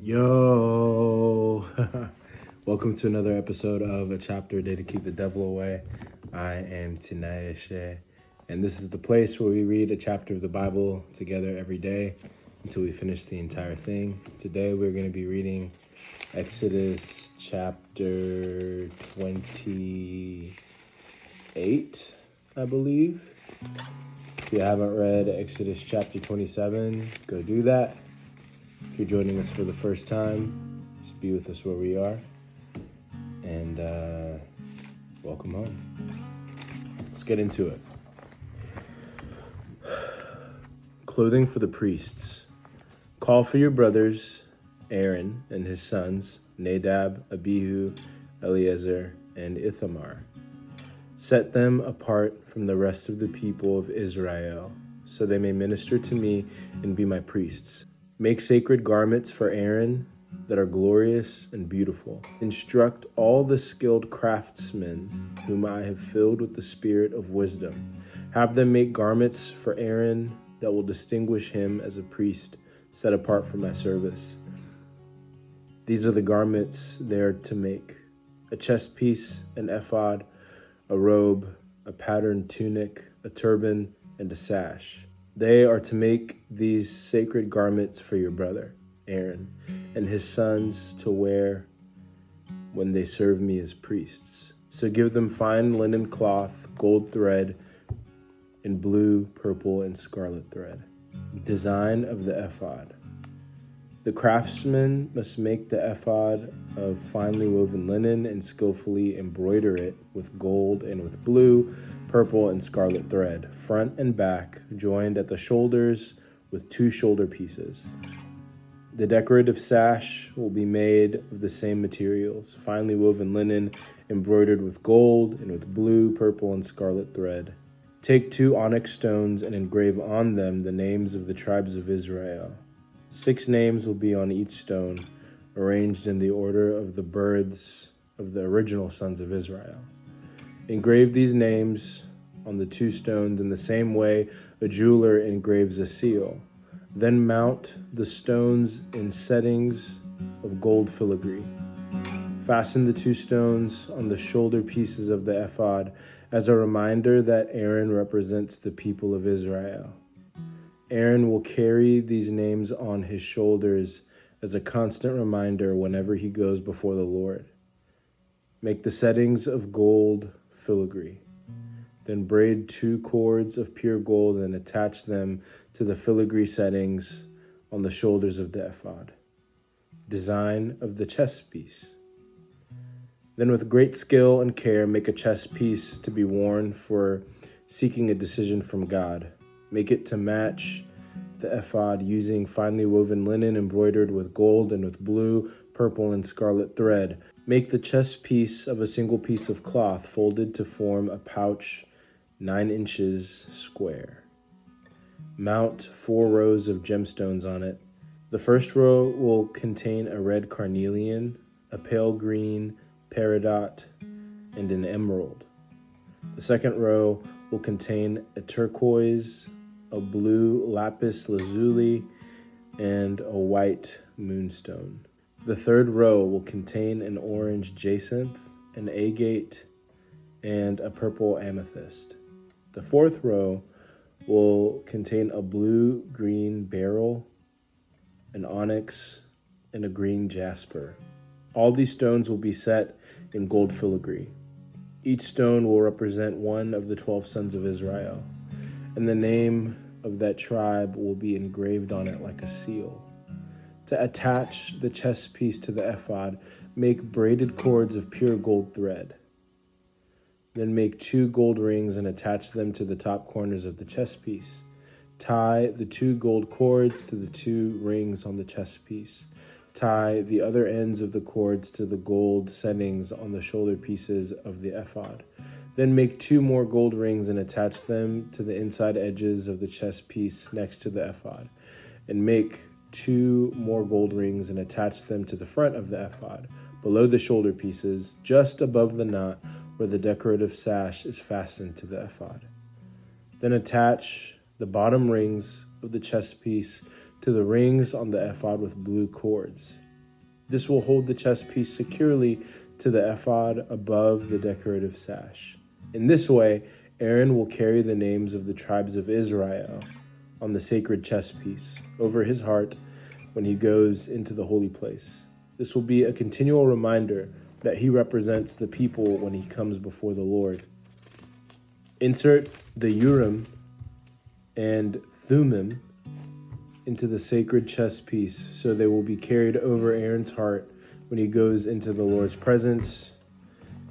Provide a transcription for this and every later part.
Yo, welcome to another episode of A Chapter a Day to Keep the Devil Away. I am Tinayeshe, and this is the place where we read a chapter of the Bible together every day until we finish the entire thing. Today we're going to be reading Exodus chapter 28, I believe. If you haven't read Exodus chapter 27, go do that. If you're joining us for the first time, just be with us where we are. And welcome home. Let's get into it. Clothing for the priests. Call for your brothers, Aaron and his sons, Nadab, Abihu, Eleazar, and Ithamar. Set them apart from the rest of the people of Israel, so they may minister to me and be my priests. Make sacred garments for Aaron that are glorious and beautiful. Instruct all the skilled craftsmen whom I have filled with the spirit of wisdom. Have them make garments for Aaron that will distinguish him as a priest set apart for my service. These are the garments they are to make: a chest piece, an ephod, a robe, a patterned tunic, a turban, and a sash. They are to make these sacred garments for your brother, Aaron, and his sons to wear when they serve me as priests. So give them fine linen cloth, gold thread, and blue, purple, and scarlet thread. Design of the ephod. The craftsman must make the ephod of finely woven linen and skillfully embroider it with gold and with blue, purple, and scarlet thread, front and back, joined at the shoulders with 2 shoulder pieces. The decorative sash will be made of the same materials, finely woven linen, embroidered with gold and with blue, purple, and scarlet thread. Take 2 onyx stones and engrave on them the names of the tribes of Israel. 6 names will be on each stone, arranged in the order of the births of the original sons of Israel. Engrave these names on the 2 stones in the same way a jeweler engraves a seal. Then mount the stones in settings of gold filigree. Fasten the 2 stones on the shoulder pieces of the ephod as a reminder that Aaron represents the people of Israel. Aaron will carry these names on his shoulders as a constant reminder whenever he goes before the Lord. Make the settings of gold filigree. Then braid 2 cords of pure gold and attach them to the filigree settings on the shoulders of the ephod. Design of the chest piece. Then with great skill and care, make a chest piece to be worn for seeking a decision from God. Make it to match the ephod using finely woven linen embroidered with gold and with blue, purple, and scarlet thread. Make the chest piece of a single piece of cloth folded to form a pouch 9 inches square. Mount 4 rows of gemstones on it. The first row will contain a red carnelian, a pale green peridot, and an emerald. The second row will contain a turquoise, a blue lapis lazuli, and a white moonstone. The third row will contain an orange jacinth, an agate, and a purple amethyst. The fourth row will contain a blue-green beryl, an onyx, and a green jasper. All these stones will be set in gold filigree. Each stone will represent one of the 12 sons of Israel, and the name of that tribe will be engraved on it like a seal. To attach the chest piece to the ephod, make braided cords of pure gold thread. Then make 2 gold rings and attach them to the top corners of the chest piece. Tie the 2 gold cords to the 2 rings on the chest piece. Tie the other ends of the cords to the gold settings on the shoulder pieces of the ephod. Then make 2 more gold rings and attach them to the inside edges of the chest piece next to the ephod. And make 2 more gold rings and attach them to the front of the ephod, below the shoulder pieces, just above the knot where the decorative sash is fastened to the ephod. Then attach the bottom rings of the chest piece to the rings on the ephod with blue cords. This will hold the chest piece securely to the ephod above the decorative sash. In this way, Aaron will carry the names of the tribes of Israel on the sacred chest piece over his heart when he goes into the holy place. This will be a continual reminder that he represents the people when he comes before the Lord. Insert the Urim and Thummim into the sacred chest piece so they will be carried over Aaron's heart when he goes into the Lord's presence.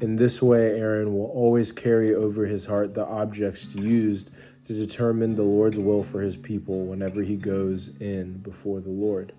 In this way, Aaron will always carry over his heart the objects used to determine the Lord's will for his people whenever he goes in before the Lord.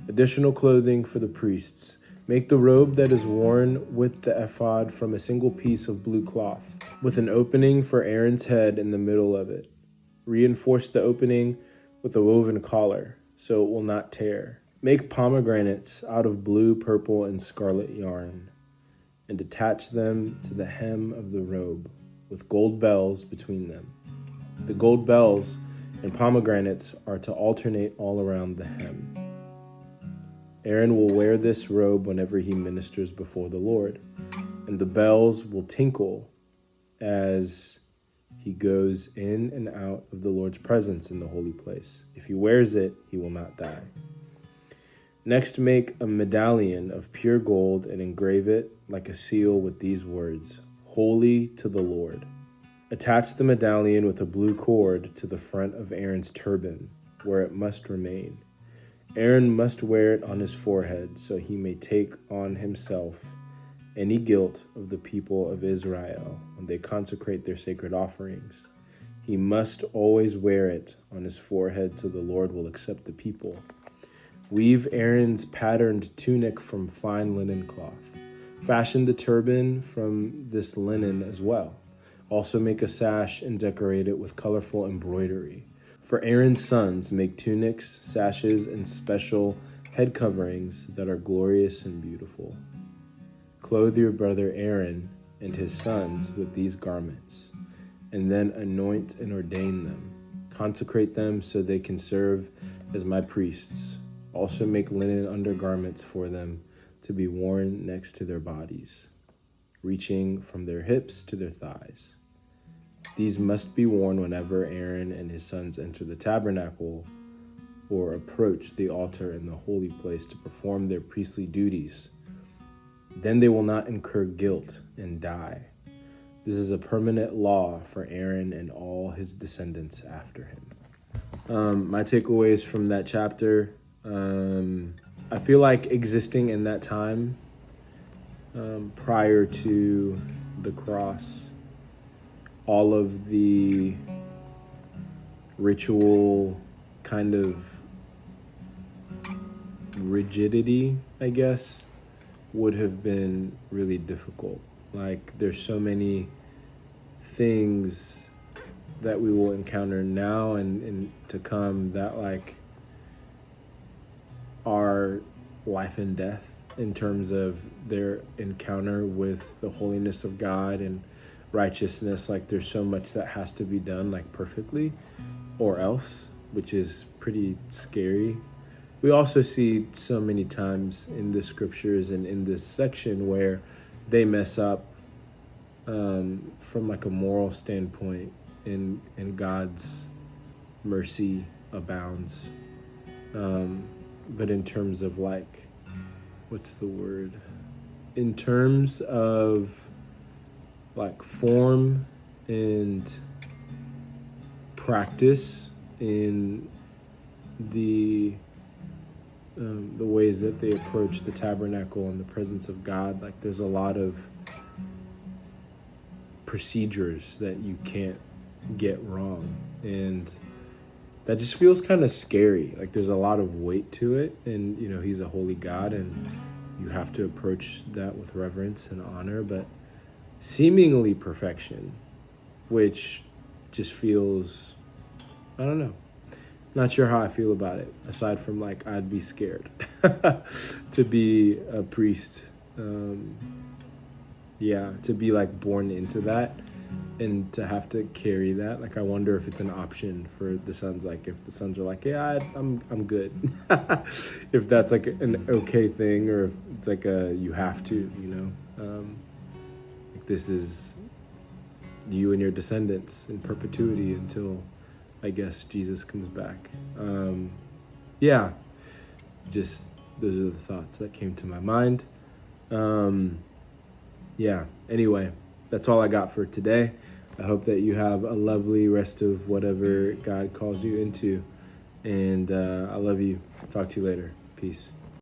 Additional clothing for the priests. Make the robe that is worn with the ephod from a single piece of blue cloth, with an opening for Aaron's head in the middle of it. Reinforce the opening with a woven collar, so it will not tear. Make pomegranates out of blue, purple, and scarlet yarn, and attach them to the hem of the robe, with gold bells between them. The gold bells and pomegranates are to alternate all around the hem. Aaron will wear this robe whenever he ministers before the Lord, and the bells will tinkle as he goes in and out of the Lord's presence in the holy place. If he wears it, he will not die. Next, make a medallion of pure gold and engrave it like a seal with these words, "Holy to the Lord." Attach the medallion with a blue cord to the front of Aaron's turban, where it must remain. Aaron must wear it on his forehead so he may take on himself any guilt of the people of Israel when they consecrate their sacred offerings. He must always wear it on his forehead so the Lord will accept the people. Weave Aaron's patterned tunic from fine linen cloth. Fashion the turban from this linen as well. Also make a sash and decorate it with colorful embroidery. For Aaron's sons, make tunics, sashes, and special head coverings that are glorious and beautiful. Clothe your brother Aaron and his sons with these garments, and then anoint and ordain them. Consecrate them so they can serve as my priests. Also make linen undergarments for them to be worn next to their bodies, reaching from their hips to their thighs. These must be worn whenever Aaron and his sons enter the tabernacle or approach the altar in the holy place to perform their priestly duties. Then they will not incur guilt and die. This is a permanent law for Aaron and all his descendants after him. My takeaways from that chapter, I feel like existing in that time prior to the cross, all of the ritual kind of rigidity, I guess, would have been really difficult. Like, there's so many things that we will encounter now and to come that like are life and death in terms of their encounter with the holiness of God and righteousness. Like, there's so much that has to be done like perfectly or else, which is pretty scary. We also see so many times in the scriptures and in this section where they mess up from like a moral standpoint, and God's mercy abounds. But in terms of like, what's the word? In terms of like form and practice in the ways that they approach the tabernacle and the presence of God, like there's a lot of procedures that you can't get wrong, and that just feels kind of scary. Like, there's a lot of weight to it, and you know, he's a holy God and you have to approach that with reverence and honor, but seemingly perfection, which just feels, I don't know, not sure how I feel about it, aside from like I'd be scared to be a priest. To be like born into that and to have to carry that, like I wonder if it's an option for the sons. Like if the sons are like, yeah, I'm good. If that's like an okay thing, or if it's like a you have to, like this is you and your descendants in perpetuity until I guess Jesus comes back. Yeah, just those are the thoughts that came to my mind. Yeah, anyway, that's all I got for today. I hope that you have a lovely rest of whatever God calls you into. And I love you. Talk to you later. Peace.